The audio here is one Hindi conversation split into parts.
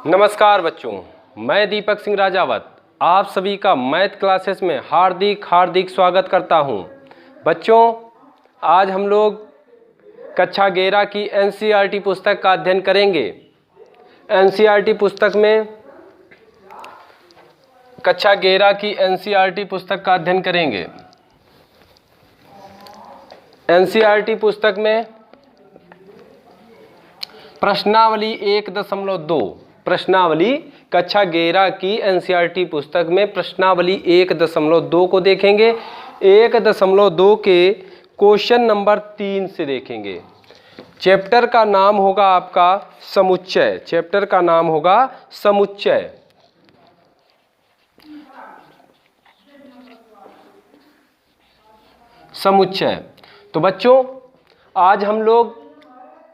नमस्कार बच्चों, मैं दीपक सिंह राजावत आप सभी का मैथ क्लासेस में हार्दिक स्वागत करता हूं। बच्चों, आज हम लोग कक्षा 11 की एनसीईआरटी पुस्तक का अध्ययन करेंगे। एनसीईआरटी पुस्तक में कक्षा 11 की एनसीईआरटी पुस्तक का अध्ययन करेंगे। एनसीईआरटी पुस्तक में प्रश्नावली 1.2 प्रश्नावली कक्षा 11 की एनसीईआरटी पुस्तक में प्रश्नावली 1.2 को देखेंगे। 1.2 के क्वेश्चन नंबर 3 से देखेंगे। चैप्टर का नाम होगा आपका समुच्चय। चैप्टर का नाम होगा समुच्चय। समुच्चय। तो बच्चों, आज हम लोग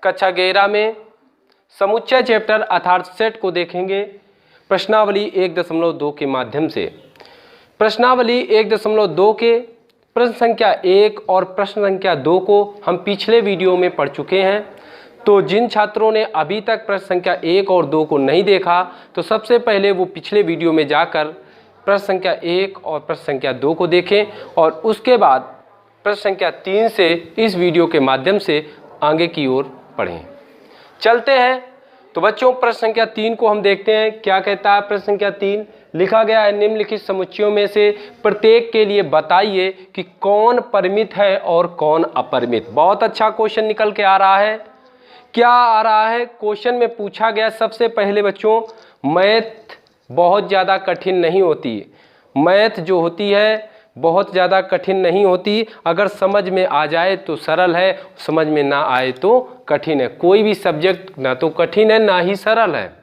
कक्षा 11 में समुच्चय चैप्टर अर्थात सेट को देखेंगे प्रश्नावली 1.2 के माध्यम से। प्रश्नावली 1.2 के प्रश्न संख्या 1 और प्रश्न संख्या 2 को हम पिछले वीडियो में पढ़ चुके हैं। तो जिन छात्रों ने अभी तक प्रश्न संख्या 1 और 2 को नहीं देखा, तो सबसे पहले वो पिछले वीडियो में जाकर प्रश्न संख्या 1 और प्रश्न संख्या 2 को देखें और उसके बाद प्रश्न संख्या 3 से इस वीडियो के माध्यम से आगे की ओर पढ़ें। चलते हैं। तो बच्चों, प्रश्न संख्या 3 को हम देखते हैं। क्या कहता है प्रश्न संख्या 3? लिखा गया है, निम्नलिखित समुच्चयों में से प्रत्येक के लिए बताइए कि कौन परिमित है और कौन अपरिमित। बहुत अच्छा क्वेश्चन निकल के आ रहा है। क्या आ रहा है क्वेश्चन में? पूछा गया सबसे पहले बच्चों, मैथ बहुत ज़्यादा कठिन नहीं होती। मैथ जो होती है बहुत ज़्यादा कठिन नहीं होती। अगर समझ में आ जाए तो सरल है, समझ में ना आए तो कठिन है। कोई भी सब्जेक्ट ना तो कठिन है ना ही सरल है।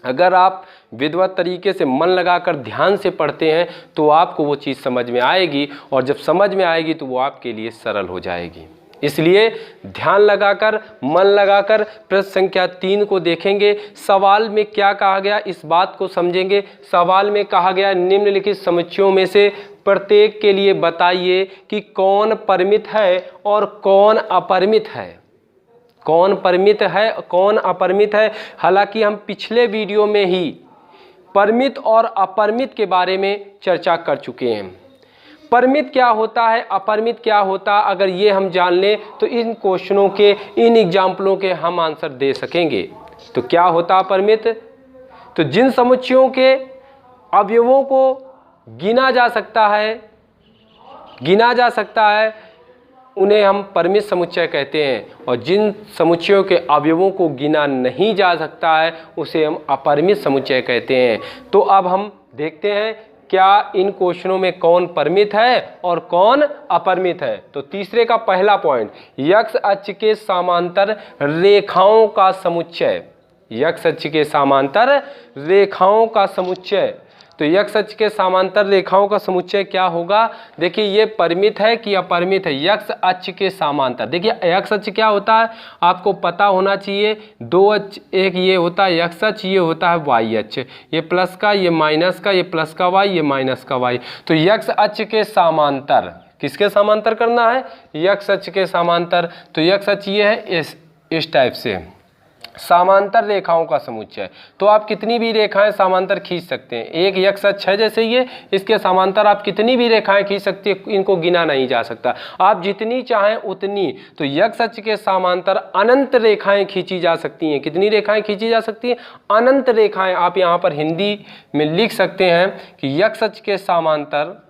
अगर आप विधिवत तरीके से मन लगाकर ध्यान से पढ़ते हैं तो आपको वो चीज़ समझ में आएगी, और जब समझ में आएगी तो वो आपके लिए सरल हो जाएगी। इसलिए ध्यान लगाकर, मन लगाकर प्रश्न संख्या 3 को देखेंगे। सवाल में क्या कहा गया इस बात को समझेंगे। सवाल में कहा गया, निम्नलिखित समुच्चयों में से प्रत्येक के लिए बताइए कि कौन परिमित है और कौन अपरिमित है। कौन परिमित है, कौन अपरिमित है। हालांकि हम पिछले वीडियो में ही परिमित और अपरिमित के बारे में चर्चा कर चुके हैं। परिमित क्या होता है, अपरिमित क्या होता है, अगर ये हम जान लें तो इन क्वेश्चनों के, इन एग्जाम्पलों के हम आंसर दे सकेंगे। तो क्या होता है परिमित? तो जिन समुच्चयों के अवयवों को गिना जा सकता है उन्हें हम परिमित समुच्चय कहते हैं, और जिन समुच्चयों के अवयवों को गिना नहीं जा सकता है उसे हम अपरिमित समुच्चय कहते हैं। तो अब हम देखते हैं क्या इन क्वेश्चनों में कौन परिमित है और कौन अपरिमित है। तो तीसरे का पहला पॉइंट, x अक्ष के समांतर रेखाओं का समुच्चय। x अक्ष के समांतर रेखाओं का समुच्चय। तो x अक्ष के समांतर रेखाओं का समुच्चय क्या होगा? देखिए, ये परिमित है कि अपरिमित है। x अक्ष के समांतर, देखिए x अक्ष क्या होता है आपको पता होना चाहिए। दो अक्ष, एक ये होता है x अक्ष, ये होता है y अक्ष। ये प्लस का, ये माइनस का, ये प्लस का y, ये माइनस का y। तो x अक्ष के समांतर, किसके समांतर करना है? x अक्ष के समांतर। तो x अक्ष ये है इस टाइप से, समांतर रेखाओं का समुच्चय। तो आप कितनी भी रेखाएं समांतर खींच सकते हैं। एक x अक्ष है जैसे ये, इसके समांतर आप कितनी भी रेखाएं खींच सकते हैं, इनको गिना नहीं जा सकता। आप जितनी चाहें उतनी। तो x अक्ष के समांतर अनंत रेखाएं खींची जा सकती हैं। कितनी रेखाएं खींची जा सकती हैं? अनंत रेखाएं। आप यहाँ पर हिंदी में लिख सकते हैं कि x अक्ष के समांतर,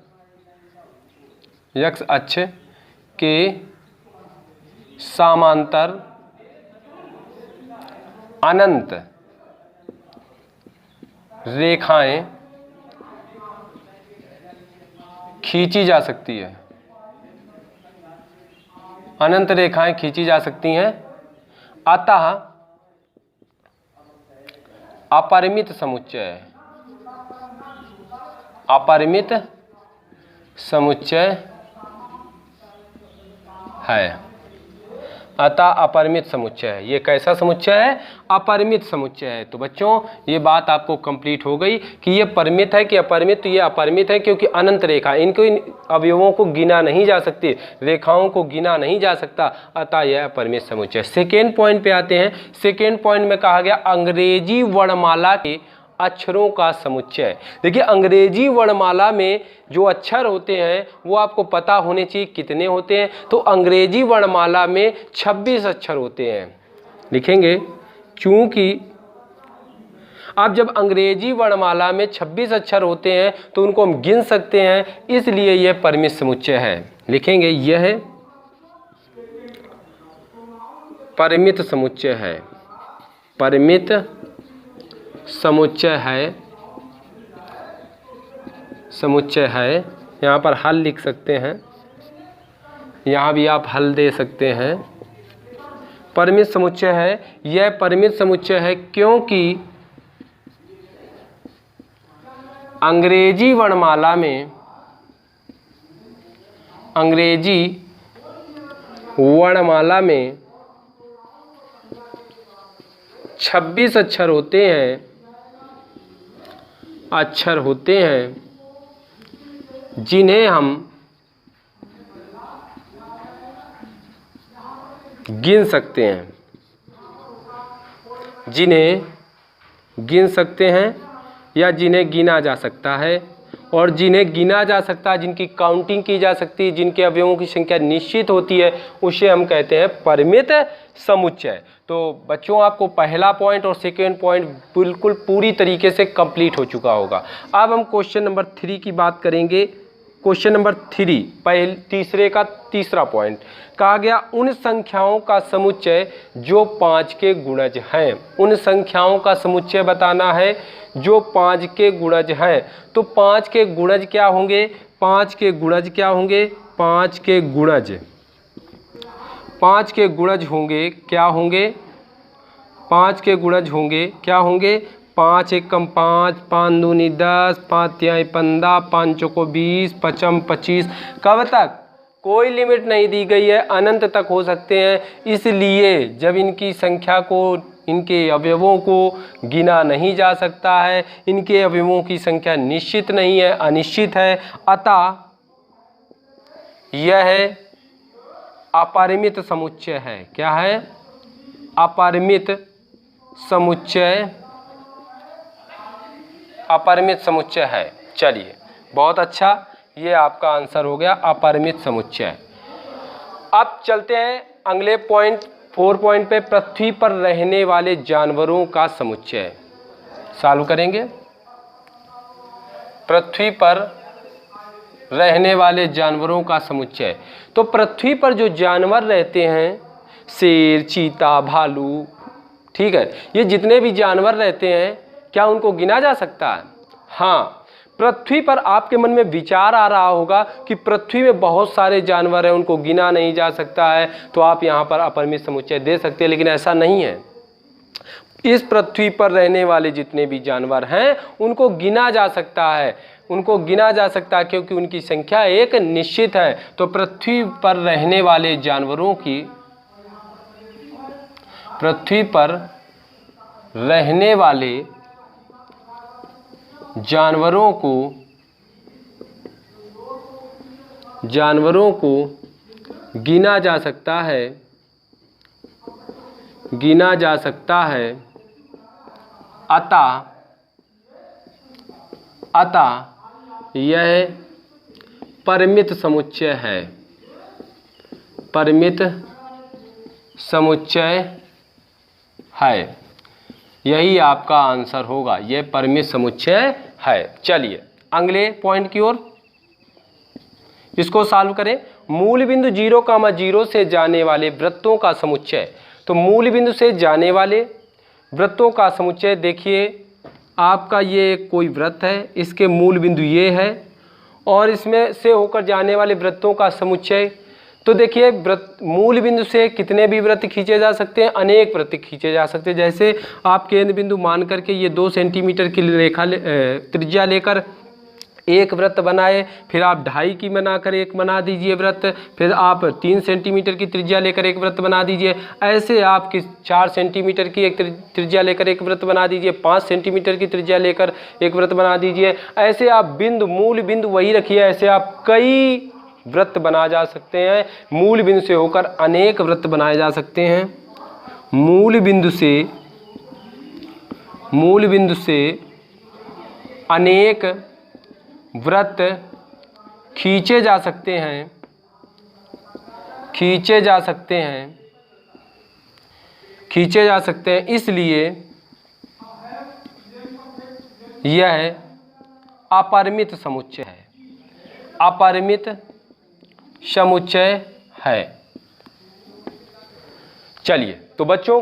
x अक्ष के समांतर अनंत रेखाएं खींची जा सकती है। अनंत रेखाएं खींची जा सकती हैं। अतः अपरिमित समुच्चय, अपरिमित समुच्चय है। अतः अपरिमित समुच्चय है। ये कैसा समुच्चय है? अपरिमित समुच्चय है। तो बच्चों ये बात आपको कंप्लीट हो गई कि ये परिमित है कि अपरिमित। तो ये अपरिमित है क्योंकि अनंत रेखा, इनको इन अवयवों को गिना नहीं जा सकती, रेखाओं को गिना नहीं जा सकता, अतः यह अपरिमित समुच्चय। सेकेंड पॉइंट पे आते हैं। सेकेंड पॉइंट में कहा गया अंग्रेजी वर्णमाला के अक्षरों का समुच्चय। देखिए अंग्रेजी वर्णमाला में जो अक्षर होते हैं वो आपको पता होने चाहिए कितने होते हैं। तो अंग्रेजी वर्णमाला में 26 अक्षर होते हैं। लिखेंगे क्योंकि अब जब अंग्रेजी वर्णमाला में 26 अक्षर होते हैं तो उनको हम गिन सकते हैं, इसलिए यह परिमित समुच्चय है। लिखेंगे यह परिमित समुच्चय है। परिमित समुच्चय है, समुच्चय है। यहाँ पर हल लिख सकते हैं, यहाँ भी आप हल दे सकते हैं। परिमित समुच्चय है। यह परिमित समुच्चय है क्योंकि अंग्रेजी वर्णमाला में, अंग्रेजी वर्णमाला में 26 अक्षर होते हैं, अक्षर होते हैं जिन्हें हम गिन सकते हैं, जिन्हें गिन सकते हैं या जिन्हें गिना जा सकता है। और जिन्हें गिना जा सकता है, जिनकी काउंटिंग की जा सकती है, जिनके अवयवों की संख्या निश्चित होती है, उसे हम कहते हैं परिमित समुच्चय। तो बच्चों आपको पहला पॉइंट और सेकेंड पॉइंट बिल्कुल पूरी तरीके से कंप्लीट हो चुका होगा। अब हम क्वेश्चन नंबर 3 की बात करेंगे। क्वेश्चन नंबर 3 तीसरे का तीसरा पॉइंट कहा गया उन संख्याओं का समुच्चय जो 5 के गुणज हैं। उन संख्याओं का समुच्चय बताना है जो 5 के गुणज हैं। तो 5 के गुणज क्या होंगे? 5 के गुणज क्या होंगे? 5 के गुणज, 5 के गुणज होंगे क्या होंगे? 5 के गुणज होंगे क्या होंगे? 5 एकम 5, 5 दूनी 10, 5 तिहाई 15, 5 चौको 20, 5 25। कब तक? कोई लिमिट नहीं दी गई है, अनंत तक हो सकते हैं। इसलिए जब इनकी संख्या को, इनके अवयवों को गिना नहीं जा सकता है, इनके अवयवों की संख्या निश्चित नहीं है, अनिश्चित है, अतः यह अपरिमित समुच्चय है। क्या है? अपरिमित समुच्चय, अपरिमित समुच्चय है। चलिए बहुत अच्छा, ये आपका आंसर हो गया अपरिमित समुच्चय। अब चलते हैं अगले पॉइंट 4 पॉइंट पे, पृथ्वी पर रहने वाले जानवरों का समुच्चय सॉल्व करेंगे। पृथ्वी पर रहने वाले जानवरों का समुच्चय। तो पृथ्वी पर जो जानवर रहते हैं, शेर, चीता, भालू, ठीक है, ये जितने भी जानवर रहते हैं क्या उनको गिना जा सकता है? हाँ, पृथ्वी पर आपके मन में विचार आ रहा होगा कि पृथ्वी में बहुत सारे जानवर हैं, उनको गिना नहीं जा सकता है, तो आप यहाँ पर अपरिमित समुच्चय दे सकते हैं, लेकिन ऐसा नहीं है। इस पृथ्वी पर रहने वाले जितने भी जानवर हैं उनको गिना जा सकता है, उनको गिना जा सकता है क्योंकि उनकी संख्या एक निश्चित है। तो पृथ्वी पर रहने वाले जानवरों की, पृथ्वी पर रहने वाले जानवरों को गिना जा सकता है, गिना जा सकता है, अतः यह परिमित समुच्चय है। परिमित समुच्चय है, यही आपका आंसर होगा। यह परिमित समुच्चय है। चलिए अगले पॉइंट की ओर, इसको सॉल्व करें। मूल बिंदु 0,0 से जाने वाले वृत्तों का समुच्चय। तो मूल बिंदु से जाने वाले वृत्तों का समुच्चय, देखिए आपका ये कोई वृत्त है, इसके मूल बिंदु ये है और इसमें से होकर जाने वाले वृत्तों का समुच्चय। तो देखिए वृत्त, मूल बिंदु से कितने भी वृत्त खींचे जा सकते हैं, अनेक वृत्त खींचे जा सकते हैं। जैसे आप केंद्र बिंदु मान करके ये 2 सेंटीमीटर की रेखा त्रिज्या लेकर एक वृत्त बनाए, फिर आप 2.5 की बनाकर एक बना दीजिए वृत्त, फिर आप 3 सेंटीमीटर की त्रिज्या लेकर एक वृत्त बना दीजिए। ऐसे आप 4 सेंटीमीटर की एक त्रिज्या लेकर एक वृत्त बना दीजिए, 5 सेंटीमीटर की त्रिज्या लेकर एक वृत्त बना दीजिए। ऐसे आप बिंदु, मूल बिंदु वही रखिए, ऐसे आप कई वृत्त बना जा सकते हैं। मूल बिंदु से होकर अनेक वृत्त बनाए जा सकते हैं। मूल बिंदु से अनेक वृत्त खींचे जा सकते हैं, इसलिए यह अपरिमित समुच्चय है, अपरिमित समुच्चय है। चलिए, तो बच्चों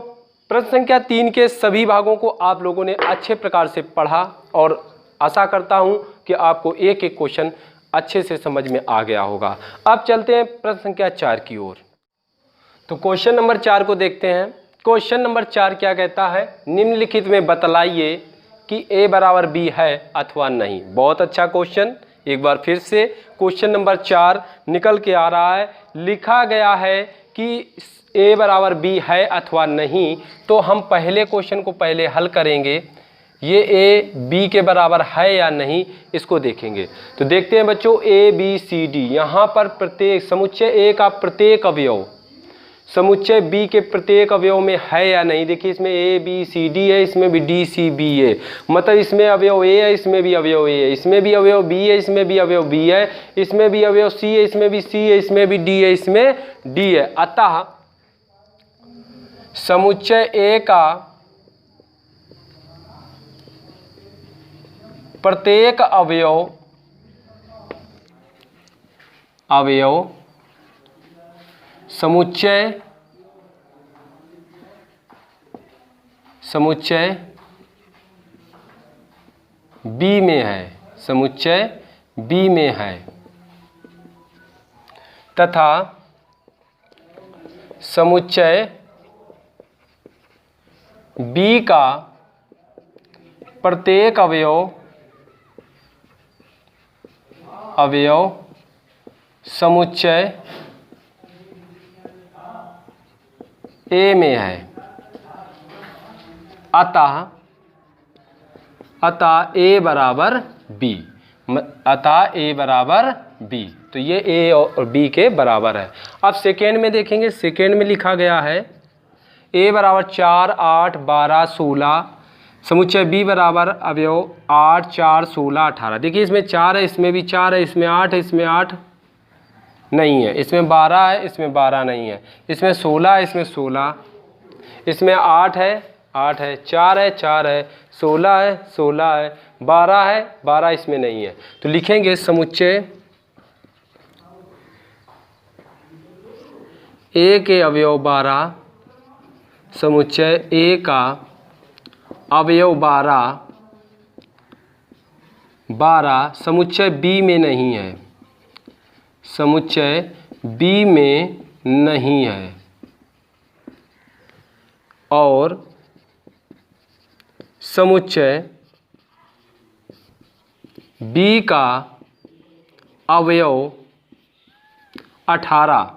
प्रश्न संख्या 3 के सभी भागों को आप लोगों ने अच्छे प्रकार से पढ़ा और आशा करता हूं कि आपको एक एक क्वेश्चन अच्छे से समझ में आ गया होगा। अब चलते हैं प्रश्न संख्या 4 की ओर। तो क्वेश्चन नंबर 4 को देखते हैं। क्वेश्चन नंबर 4 क्या कहता है, निम्नलिखित में बतलाइए कि a बराबर b है अथवा नहीं। बहुत अच्छा क्वेश्चन। एक बार फिर से क्वेश्चन नंबर 4 निकल के आ रहा है, लिखा गया है कि a बराबर b है अथवा नहीं। तो हम पहले क्वेश्चन को पहले हल करेंगे, ये a b के बराबर है या नहीं इसको देखेंगे। तो देखते हैं बच्चों, a b c d, यहाँ पर प्रत्येक समुच्चय a का प्रत्येक अवयव समुच्चय b के प्रत्येक अवयव में है या नहीं। देखिए इसमें a b c d है, इसमें भी d c b है, मतलब इसमें अवयव a है, इसमें भी अवयव a है, इसमें भी अवयव b है, इसमें भी अवयव b है, इसमें भी अवयव c है, इसमें भी c है, इसमें भी d है, इसमें d है। अतः समुच्चय a का प्रत्येक अवयव समुच्चय B में है, समुच्चय B में है, तथा समुच्चय B का प्रत्येक अवयव समुच्चय A में है। अतः A बराबर B, तो ये A और B के बराबर है। अब सेकेंड में देखेंगे, सेकेंड में लिखा गया है A बराबर 4, 8, 12, 16, समुच्चय B बराबर अवयव 8, 4, 16, 18। देखिए इसमें 4 है, इसमें भी 4 है, इसमें 8 है, इसमें 8 नहीं है, इसमें 12 है, इसमें 12 नहीं है, इसमें 16 है, इसमें 16, इसमें 8 है, 8 है, 4 है, 4 है, 16 है, 16 है, 12 है, 12 इसमें नहीं है। तो लिखेंगे समुच्चय A के अवयव 12, समुच्चय A का अवयव 12 समुच्चय B में नहीं है, समुच्चय B में नहीं है, और समुच्चय B का अवयव 18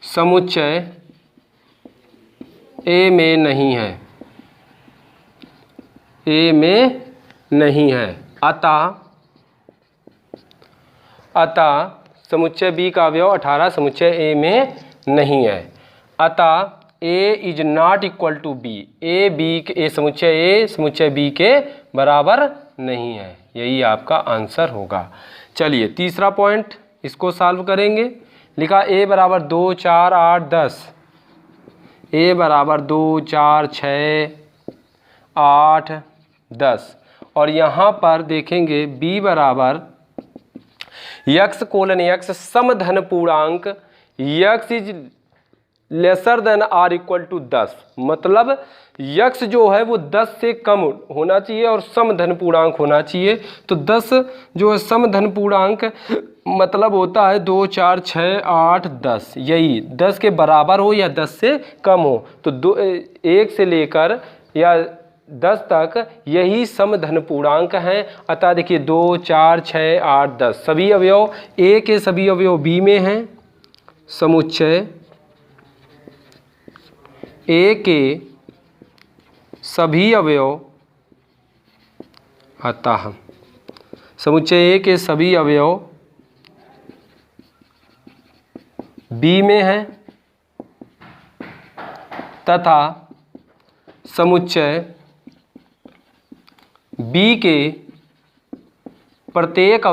समुच्चय A में नहीं है, A में नहीं है। अतः समुच्चय B का अवयव 18 समुच्चय A में नहीं है। अतः A is not equal to B, समुच्चय B के बराबर नहीं है। यही आपका आंसर होगा। चलिए तीसरा पॉइंट, इसको सॉल्व करेंगे। लिखा A बराबर 2, 4, 8, 10, A बराबर 2, 4, 6, 8, 10, और यहाँ पर देखेंगे B बराबर x कोलन x समधन पूर्णांक x is lesser than or equal to 10, मतलब x जो है वो 10 से कम होना चाहिए और समधन पूर्णांक होना चाहिए। तो 10 जो है समधन पूर्णांक मतलब होता है 2, 4, 6, 8, 10, यही 10 के बराबर हो या 10 से कम हो। तो 1 से लेकर या 10 तक यही समधन पूर्णांक हैं। अतः देखिए 2, 4, 6, 8, 10 सभी अवयव ए के सभी अवयव बी में हैं। समुच्चय ए के सभी अवयव अतः समुच्चय ए के सभी अवयव बी में हैं तथा समुच्चय बी के प्रत्येक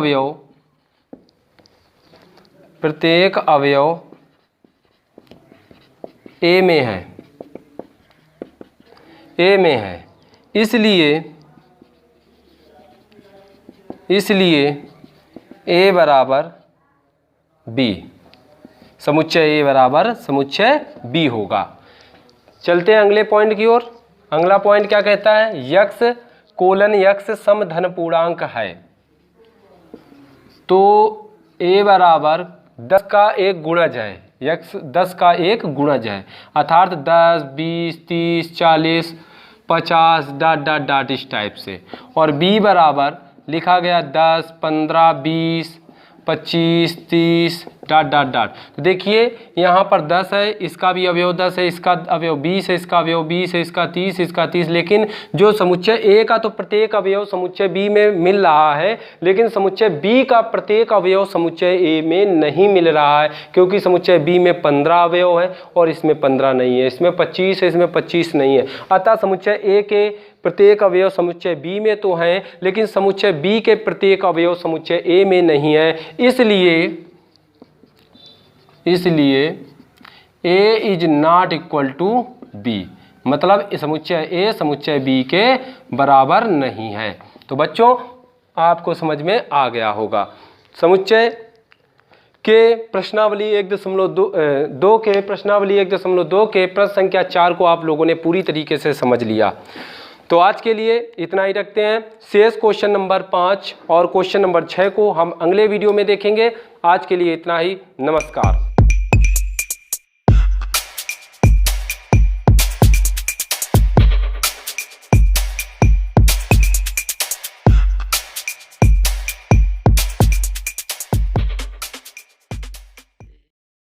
अवयव ए में है। इसलिए ए बराबर बी, समुच्चय ए बराबर समुच्चय बी होगा। चलते हैं अगले पॉइंट की ओर। अगला पॉइंट क्या कहता है? यक्स कोलन यक्स समधन पूर्णांक है। तो ए बराबर 10 का एक गुणज है, यक्स 10 का एक गुणज है, अर्थात 10, 20, 30, 40, 50 डॉट डॉट डॉट इस टाइप से। और बी बराबर लिखा गया 10, 15, 20, 25, 30 डॉट डॉट डॉट। तो देखिए यहाँ पर 10 है, इसका भी अवयव 10 है, इसका अवयव 20 है, इसका अवयव 20 है, इसका 30, इसका 30। लेकिन जो समुच्चय ए का तो प्रत्येक अवयव समुच्चय बी में मिल रहा है, लेकिन समुच्चय बी का प्रत्येक अवयव समुच्चय ए में नहीं मिल रहा है, क्योंकि समुच्चय बी में 15 अवयव है और इसमें 15 नहीं है, इसमें 25 है, इसमें 25 नहीं है। अतः समुच्चय ए के प्रत्येक अवयव समुच्चय बी में तो हैं, लेकिन समुच्चय बी के प्रत्येक अवयव समुच्चय ए में नहीं है। इसलिए A is not equal to B, मतलब समुच्चय ए समुच्चय बी के बराबर नहीं है। तो बच्चों आपको समझ में आ गया होगा। समुच्चय के प्रश्नावली 1.2 के प्रश्नावली 1.2 के प्रश्न संख्या 4 को आप लोगों ने पूरी तरीके से समझ लिया। तो आज के लिए इतना ही रखते हैं। शेष क्वेश्चन नंबर 5 और क्वेश्चन नंबर 6 को हम अगले वीडियो में देखेंगे। आज के लिए इतना ही। नमस्कार।